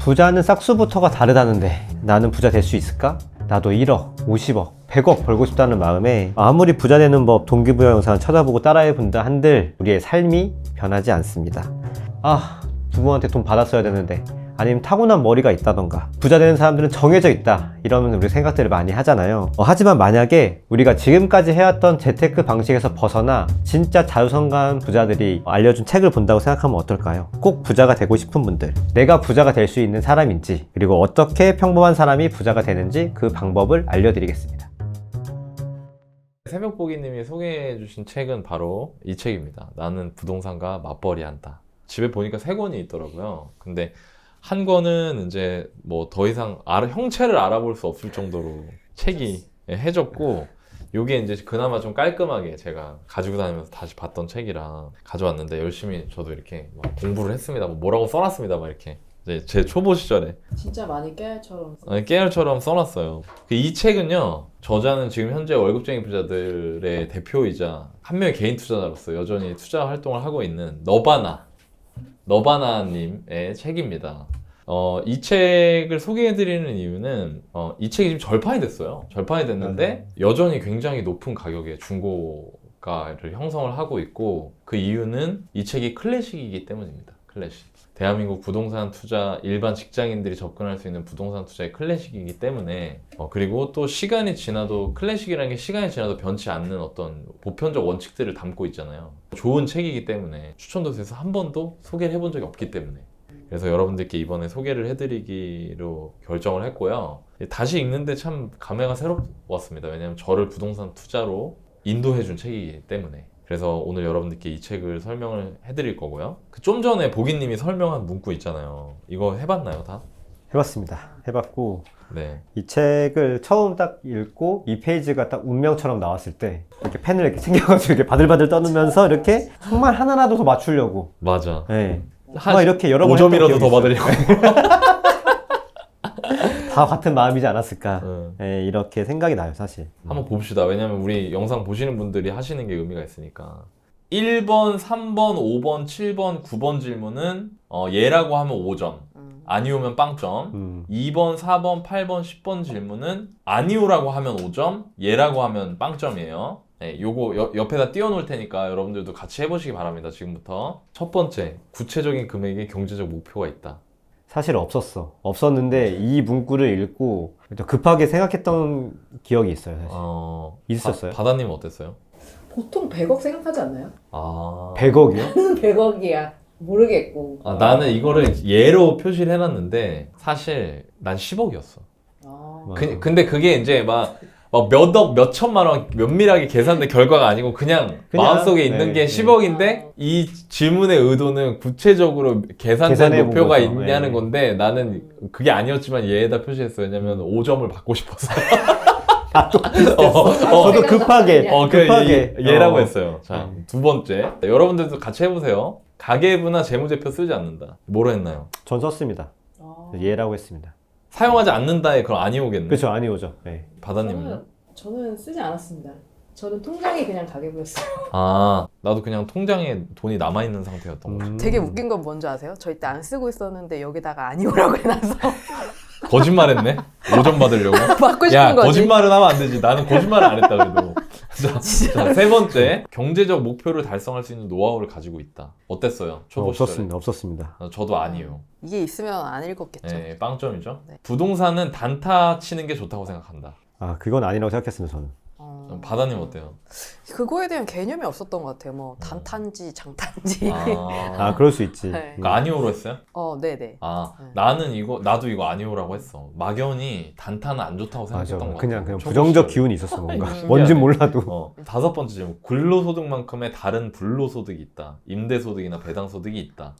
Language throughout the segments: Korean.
부자는 싹수부터가 다르다는데 나는 부자 될 수 있을까? 나도 1억, 50억, 100억 벌고 싶다는 마음에 아무리 부자 되는 법 동기부여 영상을 찾아보고 따라해 본다 한들 우리의 삶이 변하지 않습니다. 부모한테 돈 받았어야 되는데, 아니면 타고난 머리가 있다던가, 부자 되는 사람들은 정해져 있다, 이러면 우리 생각들을 많이 하잖아요. 하지만 만약에 우리가 지금까지 해왔던 재테크 방식에서 벗어나 진짜 자유성가한 부자들이 알려준 책을 본다고 생각하면 어떨까요? 꼭 부자가 되고 싶은 분들, 내가 부자가 될 수 있는 사람인지, 그리고 어떻게 평범한 사람이 부자가 되는지 그 방법을 알려드리겠습니다. 새벽보기님이 소개해주신 책은 바로 이 책입니다. 나는 부동산과 맞벌이 한다. 집에 보니까 3권이 있더라고요. 근데 한 권은 이제 뭐 더 이상 형체를 알아볼 수 없을 정도로 책이 해졌고, 요게 이제 그나마 좀 깔끔하게 제가 가지고 다니면서 다시 봤던 책이라 가져왔는데, 열심히 저도 이렇게 막 공부를 했습니다. 뭐라고 써놨습니다. 막 이렇게 이제 제 초보 시절에 진짜 많이 깨알처럼 깨알처럼 써놨어요. 이 책은요, 저자는 지금 현재 월급쟁이 부자들의 대표이자 한 명의 개인 투자자로서 여전히 투자 활동을 하고 있는 너바나님의 책입니다. 이 책을 소개해드리는 이유는 이 책이 지금 절판이 됐어요. 절판이 됐는데 여전히 굉장히 높은 가격에 중고가를 형성을 하고 있고, 그 이유는 이 책이 클래식이기 때문입니다. 클래식. 대한민국 부동산 투자, 일반 직장인들이 접근할 수 있는 부동산 투자의 클래식이기 때문에, 그리고 또 시간이 지나도, 클래식이라는 게 시간이 지나도 변치 않는 어떤 보편적 원칙들을 담고 있잖아요. 좋은 책이기 때문에 추천도 돼서 한 번도 소개를 해본 적이 없기 때문에, 그래서 여러분들께 이번에 소개를 해드리기로 결정을 했고요. 다시 읽는데 참 감회가 새로웠습니다. 왜냐하면 저를 부동산 투자로 인도해준 책이기 때문에. 그래서 오늘 여러분들께 이 책을 설명을 해드릴 거고요. 좀 전에 보기님이 설명한 문구 있잖아요. 이거 해봤나요, 다? 해봤습니다. 해봤고, 네. 이 책을 처음 딱 읽고 이 페이지가 딱 운명처럼 나왔을 때 이렇게 펜을 이렇게 챙겨가지고 이렇게 바들바들 떠누면서 이렇게 정말 하나라도 더 맞추려고. 맞아. 네. 정말 이렇게 여러 번 5점이라도 더 받으려고. 다 같은 마음이지 않았을까. 네, 이렇게 생각이 나요, 사실. 한번 봅시다. 왜냐면 우리 영상 보시는 분들이 하시는 게 의미가 있으니까. 1번, 3번, 5번, 7번, 9번 질문은 예라고 하면 5점, 아니오면 빵점. 2번, 4번, 8번, 10번 질문은 아니오라고 하면 5점, 예라고 하면 빵점이에요. 네, 요거 옆에다 띄워놓을 테니까 여러분들도 같이 해보시기 바랍니다. 지금부터. 첫 번째, 구체적인 금액에 경제적 목표가 있다. 사실 없었는데 이 문구를 읽고 급하게 생각했던 기억이 있어요, 사실. 있었어요? 바다님은 어땠어요? 보통 100억 생각하지 않나요? 100억이요? 100억이야. 모르겠고. 나는 이거를 예로 표시를 해놨는데 사실 난 10억이었어. 근데 그게 이제 막 몇 억, 몇 천만 원 면밀하게 계산된 결과가 아니고 그냥 마음속에 있는 게 10억인데 이 질문의 의도는 구체적으로 계산된 목표가 있냐는 건데, 나는 그게 아니었지만 얘에다 표시했어. 왜냐면 5점을 받고 싶어서. 저도 급하게 얘라고 했어요. 자, 두 번째, 여러분들도 같이 해보세요. 가계부나 재무제표 쓰지 않는다. 뭐로 했나요? 전 썼습니다. 예라고 했습니다. 사용하지 않는다에 그럼 아니오겠네. 그렇죠, 아니오죠. 네. 바다님은요? 저는 쓰지 않았습니다. 저는 통장이 그냥 가계부였어요. 나도 그냥 통장에 돈이 남아있는 상태였던 거죠. 되게 웃긴 건 뭔지 아세요? 저 이때 안 쓰고 있었는데 여기다가 아니오라고 해놔서 거짓말했네? 5점 받으려고? 받고 싶은 야, 거지. 거짓말은 하면 안 되지. 나는 거짓말을 안 했다 그래도. 자, 세 번째, 경제적 목표를 달성할 수 있는 노하우를 가지고 있다. 어땠어요? 초보 시절에? 없었습니다. 저도 아니에요. 이게 있으면 안 읽었겠죠. 네, 빵점이죠. 네. 부동산은 단타 치는 게 좋다고 생각한다. 그건 아니라고 생각했습니다, 저는. 바다님 어때요? 그거에 대한 개념이 없었던 것 같아요. 뭐 단탄지, 장탄지. 그럴 수 있지. 네. 그러니까 아니오로 했어요? 네네. 나도 이거 아니오라고 했어. 막연히 단타는 안 좋다고 생각했던 것 같아요. 그냥 부정적 기운이 있었어, 뭔가. 신기하네. 뭔진 몰라도. 다섯 번째 질문. 근로소득만큼의 다른 불로소득이 있다. 임대소득이나 배당소득이 있다.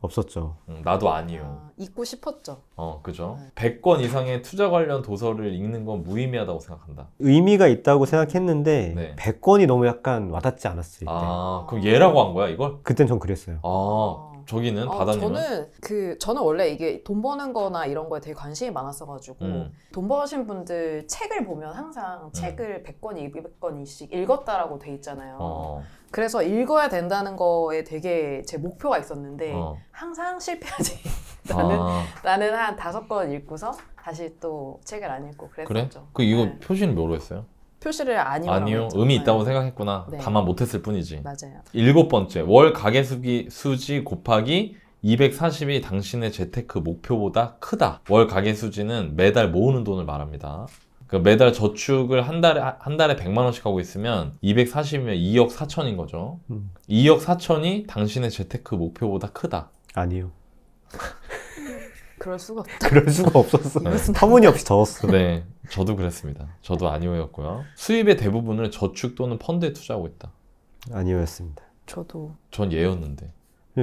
없었죠. 나도 아니요. 잊고 싶었죠. 그죠? 100권 이상의 투자 관련 도서를 읽는 건 무의미하다고 생각한다. 의미가 있다고 생각했는데 네. 100권이 너무 약간 와닿지 않았을 때. 그럼 얘라고 한 거야, 이걸? 그땐 전 그랬어요. 저기는 바다님은? 저는 원래 이게 돈 버는 거나 이런 거에 되게 관심이 많았어가지고 돈 버신 분들 책을 보면 항상 책을 100권, 200권씩 읽었다라고 돼 있잖아요. 그래서 읽어야 된다는 거에 되게 제 목표가 있었는데 항상 실패하지. 나는 한 5권 읽고서 다시 또 책을 안 읽고 그래? 그랬었죠. 그 이거 네. 표시는 뭐로 했어요? 표시를 아니요. 아니요. 의미 있다고 생각했구나. 네. 다만 못했을 뿐이지. 맞아요. 7번째, 월 가계수지 곱하기 240이 당신의 재테크 목표보다 크다. 월 가계수지는 매달 모으는 돈을 말합니다. 그 매달 저축을 한 달에 100만 원씩 하고 있으면 240이면 2억 4천인 거죠. 2억 4천이 당신의 재테크 목표보다 크다. 아니요. 그럴 수가 없다. 그럴 수가 없었어. 이것은 터무니없이 적었어. 네, 저도 그랬습니다. 저도 아니오였고요. 수입의 대부분을 저축 또는 펀드에 투자하고 있다. 아니요였습니다. 저도 전 예였는데.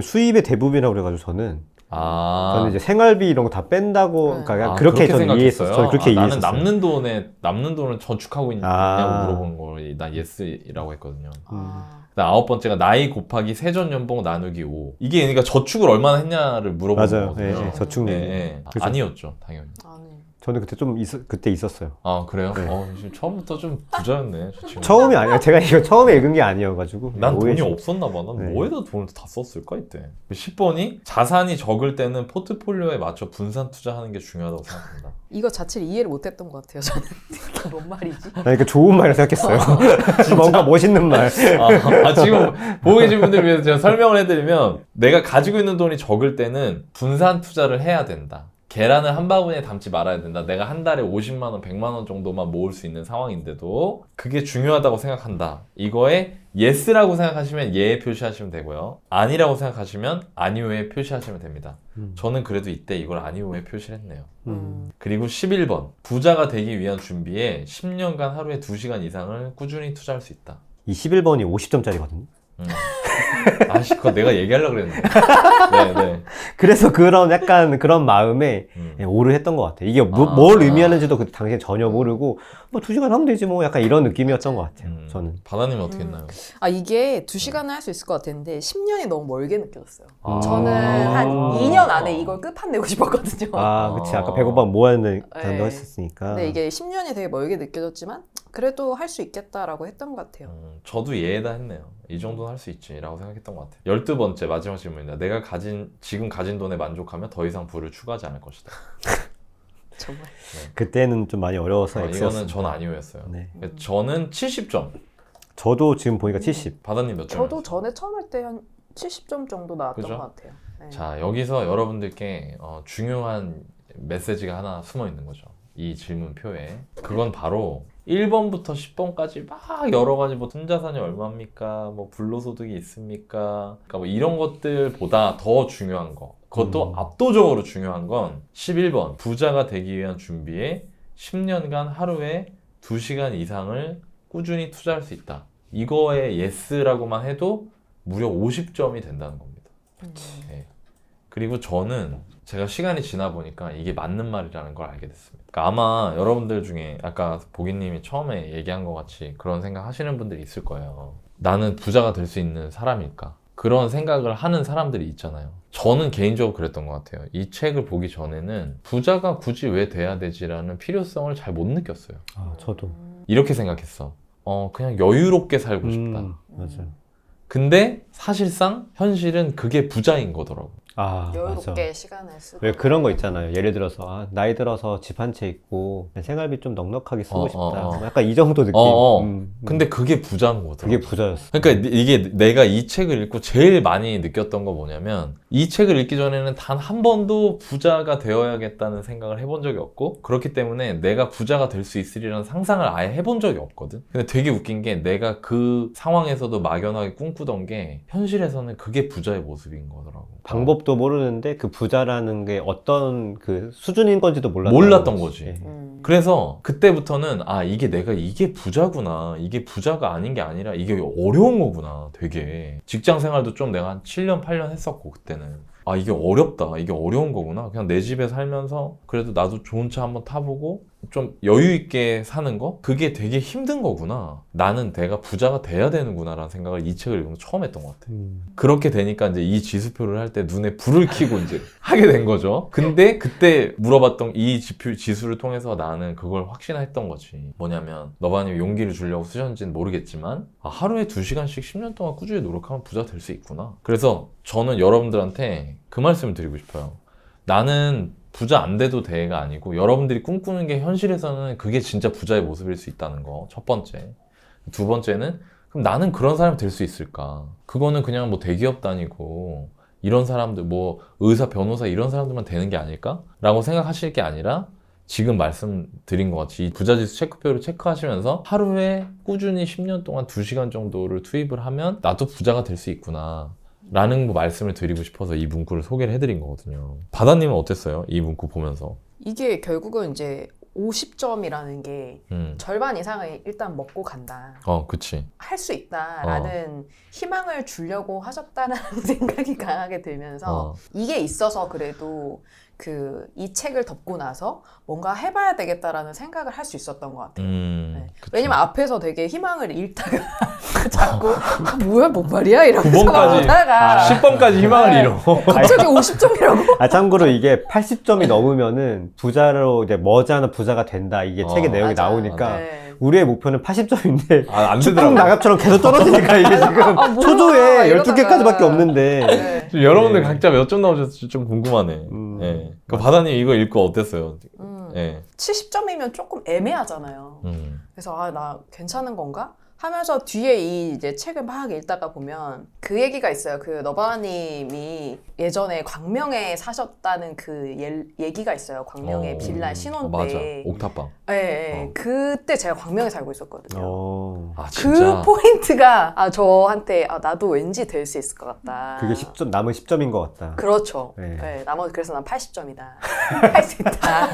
수입의 대부분이라고 그래가지고 저는 아, 이제 생활비 이런 거 다 뺀다고 네. 그러니까 그렇게 저는 이해했어요. 저는 그렇게 나는 이해했어요. 남는 돈을 저축하고 있냐고 아. 물어본 걸 난 예스라고 했거든요. 아, 9번째가 나이 곱하기 세전 연봉 나누기 5. 이게 그러니까 저축을 얼마나 했냐를 물어보는 맞아요. 거거든요. 네, 저축 네, 얘기. 네. 그래서- 아니었죠, 당연히. 아니. 저는 그때 그때 있었어요. 아, 그래요? 네. 지금 처음부터 좀 부자였네, 저 친구. 처음이 아니야. 제가 이거 처음에 읽은 게 아니어가지고. 난 돈이 오해했어요. 없었나 봐. 난 네. 뭐에다 돈을 다 썼을까 이때. 10번이 자산이 적을 때는 포트폴리오에 맞춰 분산 투자하는 게 중요하다고 생각합니다. 이거 자체를 이해를 못했던 것 같아요. 저는 이게 뭔 말이지? 나 그러니까 좋은 말을 생각했어요. 뭔가 멋있는 말. 지금 보고 계신 분들 위해서 제가 설명을 해드리면 내가 가지고 있는 돈이 적을 때는 분산 투자를 해야 된다. 계란을 한 바구니에 담지 말아야 된다. 내가 한 달에 50만 원, 100만 원 정도만 모을 수 있는 상황인데도 그게 중요하다고 생각한다. 이거에 yes라고 생각하시면 예에 표시하시면 되고요. 아니라고 생각하시면 아니오에 표시하시면 됩니다. 저는 그래도 이때 이걸 아니오에 표시를 했네요. 그리고 11번. 부자가 되기 위한 준비에 10년간 하루에 2시간 이상을 꾸준히 투자할 수 있다. 이 11번이 50점짜리거든요. 아씨, 그거 내가 얘기하려고 그랬는데. 네. 그래서 약간 그런 마음에 오를 했던 것 같아요. 이게 뭘 의미하는지도 그때 당시에 전혀 모르고 뭐 2시간 하면 되지 뭐 약간 이런 느낌이었던 것 같아요. 저는. 바다님은 어떻게 했나요? 아, 이게 2시간은 할 수 있을 것 같았는데 10년이 너무 멀게 느껴졌어요. 아. 저는 한 2년 안에 이걸 끝판내고 싶었거든요. 그치. 아까 배고파 모아낸다고 네. 했었으니까. 근데 이게 10년이 되게 멀게 느껴졌지만 그래도 할 수 있겠다라고 했던 것 같아요. 저도 예에다 했네요. 이 정도는 할 수 있지라고 생각했던 것 같아요. 12번째 마지막 질문입니다. 내가 지금 가진 돈에 만족하면 더 이상 부를 추구하지 않을 것이다. 정말. 그때는 좀 많이 어려워서 이거는 X였습니다. 전 아니오였어요. 네. 저는 70점. 저도 지금 보니까 70. 바다님 몇 점? 저도 전에 처음 할 때 한 70점 정도 나왔던 그죠? 것 같아요. 네. 자, 여기서 여러분들께 중요한 메시지가 하나 숨어 있는 거죠. 이 질문표에. 그건 바로 1번부터 10번까지 막 여러 가지 뭐 순자산이 얼마입니까? 뭐 불로소득이 있습니까? 그러니까 뭐 이런 것들보다 더 중요한 거. 그것도 압도적으로 중요한 건 11번. 부자가 되기 위한 준비에 10년간 하루에 2시간 이상을 꾸준히 투자할 수 있다. 이거에 예스라고만 해도 무려 50점이 된다는 겁니다. 네. 그리고 저는 제가 시간이 지나 보니까 이게 맞는 말이라는 걸 알게 됐습니다. 그러니까 아마 여러분들 중에 아까 보기님이 처음에 얘기한 것 같이 그런 생각 하시는 분들이 있을 거예요. 나는 부자가 될 수 있는 사람일까? 그런 생각을 하는 사람들이 있잖아요. 저는 개인적으로 그랬던 것 같아요. 이 책을 보기 전에는 부자가 굳이 왜 돼야 되지라는 필요성을 잘 못 느꼈어요. 저도. 이렇게 생각했어. 그냥 여유롭게 살고 싶다. 맞아요. 근데 사실상 현실은 그게 부자인 거더라고. 여유롭게 맞아. 시간을 쓰고. 왜 그런 거 있잖아요. 예를 들어서 나이 들어서 집 한 채 있고 생활비 좀 넉넉하게 쓰고 싶다. 약간 이 정도 느낌. 근데 그게 부자인 거더라고. 그게 부자였어. 그러니까 이게 내가 이 책을 읽고 제일 많이 느꼈던 거 뭐냐면 이 책을 읽기 전에는 단 한 번도 부자가 되어야겠다는 생각을 해본 적이 없고 그렇기 때문에 내가 부자가 될 수 있으리라는 상상을 아예 해본 적이 없거든. 근데 되게 웃긴 게 내가 그 상황에서도 막연하게 꿈꾸던 게 현실에서는 그게 부자의 모습인 거더라고. 방법도 모르는데 그 부자라는 게 어떤 그 수준인 건지도 몰랐던 거지. 예. 그래서 그때부터는 이게 부자구나. 이게 부자가 아닌 게 아니라 이게 어려운 거구나. 되게 직장 생활도 좀 내가 한 7년 8년 했었고 그때는 이게 어렵다. 이게 어려운 거구나. 그냥 내 집에 살면서 그래도 나도 좋은 차 한번 타보고 좀 여유 있게 사는 거? 그게 되게 힘든 거구나. 나는 내가 부자가 돼야 되는구나 라는 생각을 이 책을 읽으면서 처음 했던 것 같아. 그렇게 되니까 이제 이 지수표를 할 때 눈에 불을 켜고 이제 하게 된 거죠. 근데 그때 물어봤던 이 지수를 통해서 나는 그걸 확신했던 거지. 뭐냐면 너바님이 용기를 주려고 쓰셨는지는 모르겠지만 하루에 2시간씩 10년 동안 꾸준히 노력하면 부자 될 수 있구나. 그래서 저는 여러분들한테 그 말씀을 드리고 싶어요. 나는 부자 안 돼도 돼가 아니고 여러분들이 꿈꾸는 게 현실에서는 그게 진짜 부자의 모습일 수 있다는 거. 첫 번째. 두 번째는 그럼 나는 그런 사람이 될 수 있을까? 그거는 그냥 뭐 대기업 다니고 이런 사람들 뭐 의사, 변호사 이런 사람들만 되는 게 아닐까? 라고 생각하실 게 아니라 지금 말씀드린 것 같이 이 부자지수 체크표를 체크하시면서 하루에 꾸준히 10년 동안 2시간 정도를 투입을 하면 나도 부자가 될 수 있구나 라는 뭐 말씀을 드리고 싶어서 이 문구를 소개를 해드린 거거든요. 바다님은 어땠어요? 이 문구 보면서. 이게 결국은 이제 50점이라는 게 절반 이상을 일단 먹고 간다. 그치. 할 수 있다라는 희망을 주려고 하셨다는 생각이 강하게 들면서 이게 있어서 그래도 이 책을 덮고 나서 뭔가 해봐야 되겠다라는 생각을 할 수 있었던 것 같아요. 네. 왜냐면 앞에서 되게 희망을 잃다가 자꾸 뭐야 뭔 말이야 이러면서 9번까지, 보다가 10번까지 희망을 잃어. 갑자기 50점이라고? 참고로 이게 80점이 넘으면은 부자로 이제 머지않아 부자가 된다. 이게 책의 내용이 맞아요. 나오니까 네. 우리의 목표는 80점인데 안 축구 되더라고. 나갑처럼 계속 떨어지니까 이게 지금 뭐야, 초조해. 이러다가. 12개까지밖에 없는데. 네. 지금 여러분들 네. 각자 몇 점 나오셨을지 좀 궁금하네. 예. 그 바다님 이거 읽고 어땠어요? 예. 70점이면 조금 애매하잖아요. 그래서 나 괜찮은 건가? 하면서 뒤에 이제 책을 막 읽다가 보면 그 얘기가 있어요. 너바님이 예전에 광명에 사셨다는 얘기가 있어요. 광명에 빌라 신혼 맞아. 때. 옥탑방. 네, 그때 제가 광명에 살고 있었거든요. 아, 그 진짜? 포인트가 저한테 나도 왠지 될 수 있을 것 같다. 그게 10점, 남은 10점인 것 같다. 그렇죠. 네. 네, 나머지 그래서 난 80점이다. 할 수 있다.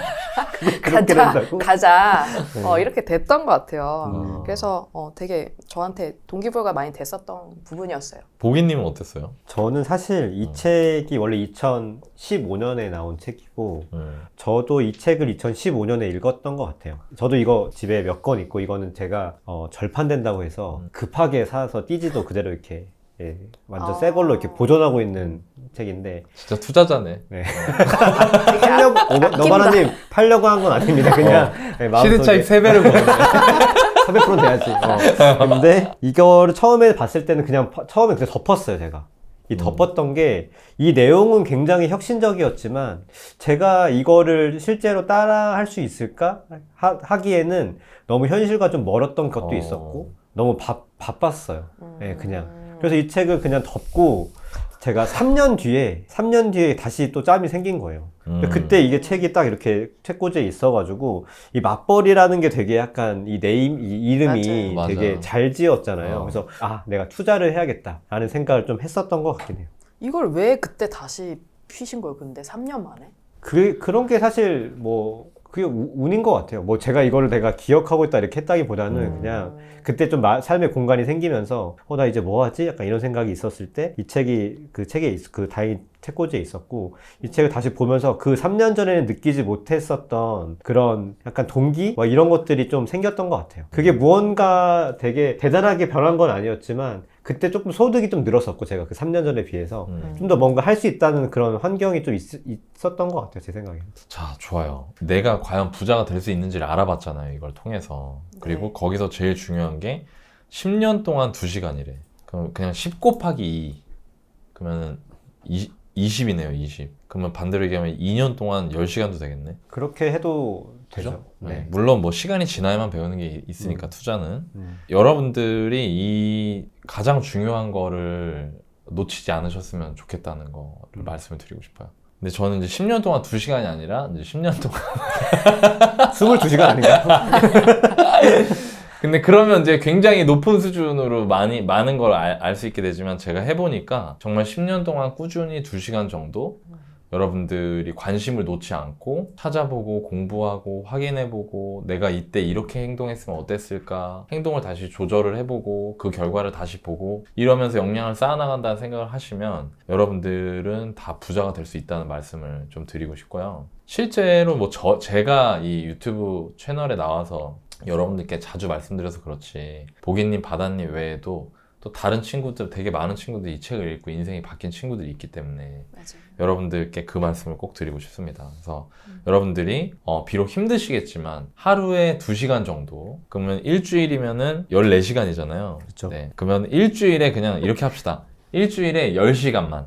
그렇게 된다고? 가자. 네. 이렇게 됐던 것 같아요. 그래서 되게 저한테 동기부여가 많이 됐었던 부분이었어요. 보기님은 어땠어요? 저는 사실 이 책이 원래 2015년에 나온 책이고 저도 이 책을 2015년에 읽었던 것 같아요. 저도 이거 집에 몇 권 있고 이거는 제가 절판된다고 해서 급하게 사서 띠지도 그대로 이렇게 완전 새 걸로 이렇게 보존하고 있는 책인데 진짜 투자자네. 네. 너바나님 팔려고 한 건 아닙니다. 그냥 시대 차익 3배를 버네. 300% 돼야지. 근데 이거를 처음에 봤을 때는 처음에 그냥 덮었어요, 제가. 덮었던 게 이 내용은 굉장히 혁신적이었지만 제가 이거를 실제로 따라 할 수 있을까 하기에는 너무 현실과 좀 멀었던 것도 있었고 너무 바빴어요. 네, 그냥. 그래서 이 책을 그냥 덮고 제가 3년 뒤에 다시 또 짬이 생긴 거예요. 그때 이게 책이 딱 이렇게 책꽂이에 있어가지고 이 맞벌이라는 게 되게 약간 이 이름이 맞아요. 되게 맞아요. 잘 지었잖아요. 그래서 내가 투자를 해야겠다라는 생각을 좀 했었던 것 같긴 해요. 이걸 왜 그때 다시 피신 거예요? 근데 3년 만에? 그런 게 사실 그게 운인 것 같아요. 제가 이거를 내가 기억하고 있다 이렇게 했다기보다는 그냥 그때 좀 삶의 공간이 생기면서 나 이제 뭐 하지? 약간 이런 생각이 있었을 때 이 책이 다행히 책꽂이에 있었고 이 책을 다시 보면서 그 3년 전에는 느끼지 못했었던 그런 약간 동기? 이런 것들이 좀 생겼던 것 같아요. 그게 무언가 되게 대단하게 변한 건 아니었지만 그때 조금 소득이 좀 늘었었고 제가 그 3년 전에 비해서 좀 더 뭔가 할 수 있다는 그런 환경이 좀 있었던 것 같아요, 제 생각에. 자, 좋아요. 내가 과연 부자가 될 수 있는지를 알아봤잖아요, 이걸 통해서. 그리고 거기서 제일 중요한 게 10년 동안 2시간이래. 그럼 그냥 10 곱하기 2. 그러면 20이네요, 20. 그러면 반대로 얘기하면 2년 동안 10시간도 되겠네. 그렇게 해도 되죠. 그죠? 네. 물론 시간이 지나야만 배우는 게 있으니까 투자는. 음. 여러분들이 이 가장 중요한 거를 놓치지 않으셨으면 좋겠다는 거를 말씀을 드리고 싶어요. 근데 저는 이제 10년 동안 2시간이 아니라 이제 10년 동안 22시간 아닌가? 근데 그러면 이제 굉장히 높은 수준으로 많은 걸 알 수 있게 되지만 제가 해보니까 정말 10년 동안 꾸준히 2시간 정도 여러분들이 관심을 놓지 않고 찾아보고 공부하고 확인해보고 내가 이때 이렇게 행동했으면 어땠을까 행동을 다시 조절을 해보고 그 결과를 다시 보고 이러면서 역량을 쌓아나간다는 생각을 하시면 여러분들은 다 부자가 될 수 있다는 말씀을 좀 드리고 싶고요. 실제로 제가 이 유튜브 채널에 나와서 여러분들께 자주 말씀드려서 그렇지 보기님, 바다님 외에도 또 다른 친구들, 되게 많은 친구들이 이 책을 읽고 인생이 바뀐 친구들이 있기 때문에 맞아요. 여러분들께 그 말씀을 꼭 드리고 싶습니다. 그래서 여러분들이 비록 힘드시겠지만 하루에 2시간 정도, 그러면 일주일이면은 14시간이잖아요. 그렇죠. 네, 그러면 일주일에 그냥 이렇게 합시다. 일주일에 10시간만.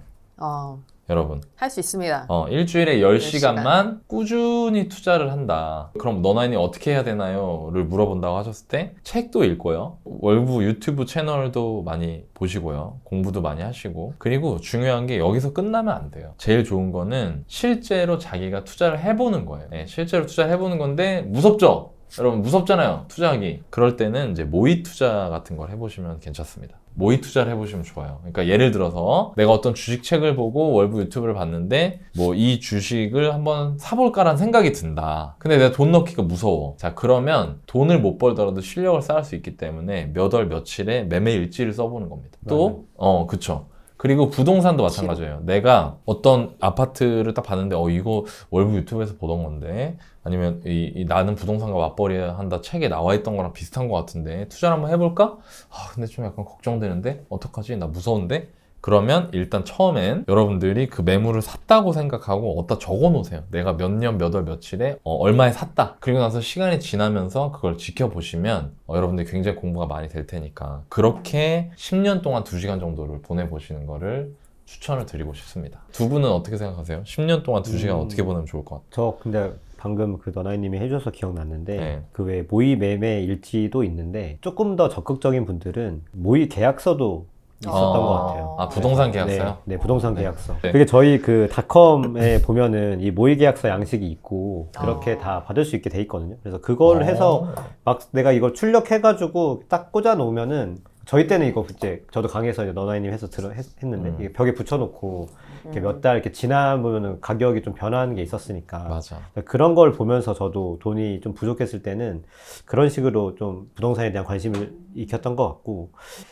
여러분. 할 수 있습니다. 일주일에 10시간만 꾸준히 투자를 한다. 그럼 너나인이 어떻게 해야 되나요? 를 물어본다고 하셨을 때 책도 읽고요. 월부 유튜브 채널도 많이 보시고요. 공부도 많이 하시고. 그리고 중요한 게 여기서 끝나면 안 돼요. 제일 좋은 거는 실제로 자기가 투자를 해보는 거예요. 네, 실제로 투자를 해보는 건데 무섭죠? 여러분 무섭잖아요. 투자하기. 그럴 때는 이제 모의 투자 같은 걸 해보시면 괜찮습니다. 모의 투자를 해보시면 좋아요. 그러니까 예를 들어서 내가 어떤 주식책을 보고 월부 유튜브를 봤는데 뭐 이 주식을 한번 사볼까라는 생각이 든다. 근데 내가 돈 넣기가 무서워. 자, 그러면 돈을 못 벌더라도 실력을 쌓을 수 있기 때문에 몇 월 며칠에 매매 일지를 써보는 겁니다. 또, 그쵸. 그리고 부동산도 마찬가지예요. 내가 어떤 아파트를 딱 봤는데 이거 월부 유튜브에서 보던 건데 아니면 이 나는 부동산과 맞벌이해야 한다 책에 나와 있던 거랑 비슷한 것 같은데 투자를 한번 해볼까? 근데 좀 약간 걱정되는데 어떡하지? 나 무서운데? 그러면 일단 처음엔 여러분들이 그 매물을 샀다고 생각하고 어디다 적어 놓으세요. 내가 몇 년, 몇 월, 며칠에 얼마에 샀다. 그리고 나서 시간이 지나면서 그걸 지켜보시면 여러분들이 굉장히 공부가 많이 될 테니까 그렇게 10년 동안 2시간 정도를 보내보시는 거를 추천을 드리고 싶습니다. 두 분은 어떻게 생각하세요? 10년 동안 2시간 어떻게 보내면 좋을 것 같아요? 저 근데 방금 그 너나이님이 해줘서 기억났는데 네. 그 외 모의 매매 일지도 있는데 조금 더 적극적인 분들은 모의 계약서도 있었던 것 같아요. 부동산 계약서요? 네, 부동산 계약서. 네. 그게 저희 그 닷컴에 보면은 이 모의 계약서 양식이 있고 그렇게 다 받을 수 있게 돼 있거든요. 그래서 그거를 해서 막 내가 이걸 출력해가지고 딱 꽂아 놓으면은 저희 때는 이거 이제 저도 강의에서 이제 너나이님 해서 했는데 이게 벽에 붙여놓고 이렇게 몇 달 이렇게 지나보면은 가격이 좀 변하는 게 있었으니까 맞아. 그런 걸 보면서 저도 돈이 좀 부족했을 때는 그런 식으로 좀 부동산에 대한 관심을 익혔던 것 같고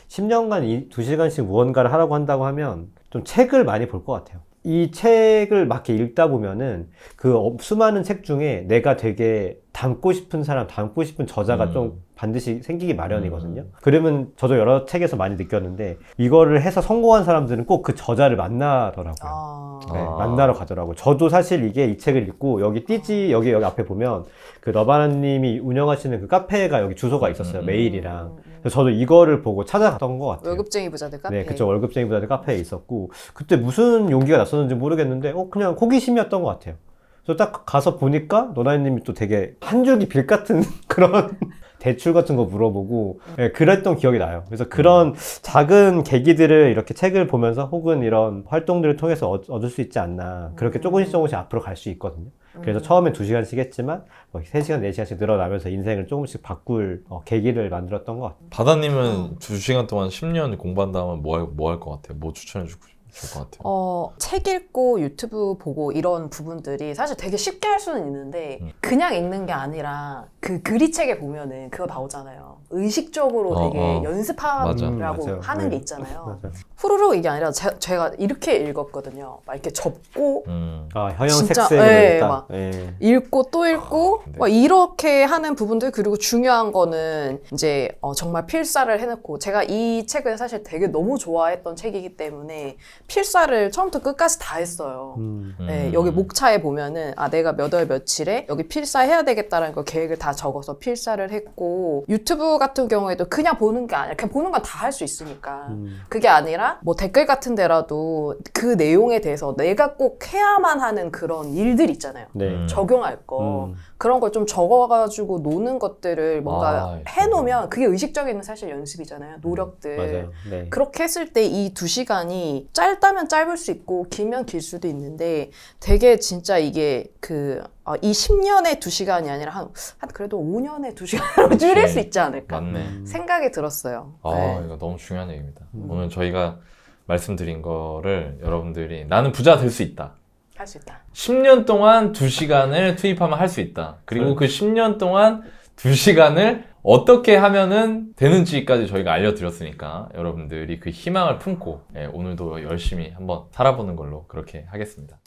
10년간 2시간씩 무언가를 하라고 한다고 하면 좀 책을 많이 볼 것 같아요. 이 책을 막 이렇게 읽다 보면은 그 수많은 책 중에 내가 되게 닮고 싶은 사람, 닮고 싶은 저자가 좀 반드시 생기기 마련이거든요. 그러면 저도 여러 책에서 많이 느꼈는데 이거를 해서 성공한 사람들은 꼭 그 저자를 만나더라고요. 네, 만나러 가더라고요. 저도 사실 이 책을 읽고 여기 띠지 여기 앞에 보면 그 너바나님이 운영하시는 그 카페가 여기 주소가 있었어요. 메일이랑. 그래서 저도 이거를 보고 찾아갔던 것 같아요. 월급쟁이 부자들 카페. 네, 그쵸. 월급쟁이 부자들 카페에 있었고 그때 무슨 용기가 났었는지 모르겠는데 그냥 호기심이었던 것 같아요. 그래서 딱 가서 보니까 노나이님이 또 되게 한 줄기 빌 같은 그런 대출 같은 거 물어보고 그랬던 기억이 나요. 그래서 그런 작은 계기들을 이렇게 책을 보면서 혹은 이런 활동들을 통해서 얻을 수 있지 않나. 그렇게 조금씩 앞으로 갈 수 있거든요. 그래서 처음엔 2시간씩 했지만 3시간, 4시간씩 늘어나면서 인생을 조금씩 바꿀 계기를 만들었던 것 같아요. 바다님은 2시간 동안 10년 공부한다면 뭐 할 것 같아요? 뭐 추천해주고 좋을 것 같아요? 책 읽고 유튜브 보고 이런 부분들이 사실 되게 쉽게 할 수는 있는데 그냥 읽는 게 아니라 그 그리책에 보면은 그거 나오잖아요. 의식적으로 되게 연습하라고 하는 게 있잖아요. 후루룩 이게 아니라 제가 이렇게 읽었거든요. 막 이렇게 접고 형형 진짜, 색색으로 막 읽고 또 읽고 네. 막 이렇게 하는 부분들. 그리고 중요한 거는 이제 정말 필사를 해놓고 제가 이 책을 사실 되게 너무 좋아했던 책이기 때문에 필사를 처음부터 끝까지 다 했어요. 네, 여기 목차에 보면은 내가 몇 월 며칠에 여기 필사해야 되겠다라는 거 계획을 다 적어서 필사를 했고 유튜브 같은 경우에도 그냥 보는 게 아니라 그냥 보는 건 다 할 수 있으니까 그게 아니라 뭐 댓글 같은 데라도 그 내용에 대해서 내가 꼭 해야만 하는 그런 일들 있잖아요. 네. 적용할 거 그런 걸 좀 적어가지고 노는 것들을 뭔가 해놓으면 그게 의식적인 사실 연습이잖아요. 노력들. 맞아요. 네. 그렇게 했을 때 이 2시간이 짧다면 짧을 수 있고 길면 길 수도 있는데 되게 진짜 이게 이 10년의 2시간이 아니라 한 그래도 5년의 2시간으로 줄일 수 있지 않을까 맞네. 생각이 들었어요. 네. 이거 너무 중요한 얘기입니다. 오늘 저희가 말씀드린 거를 여러분들이 나는 부자 될 수 있다. 할 수 있다. 10년 동안 2시간을 투입하면 할 수 있다. 그리고 그 10년 동안 2시간을 어떻게 하면은 되는지까지 저희가 알려드렸으니까 여러분들이 그 희망을 품고 오늘도 열심히 한번 살아보는 걸로 그렇게 하겠습니다.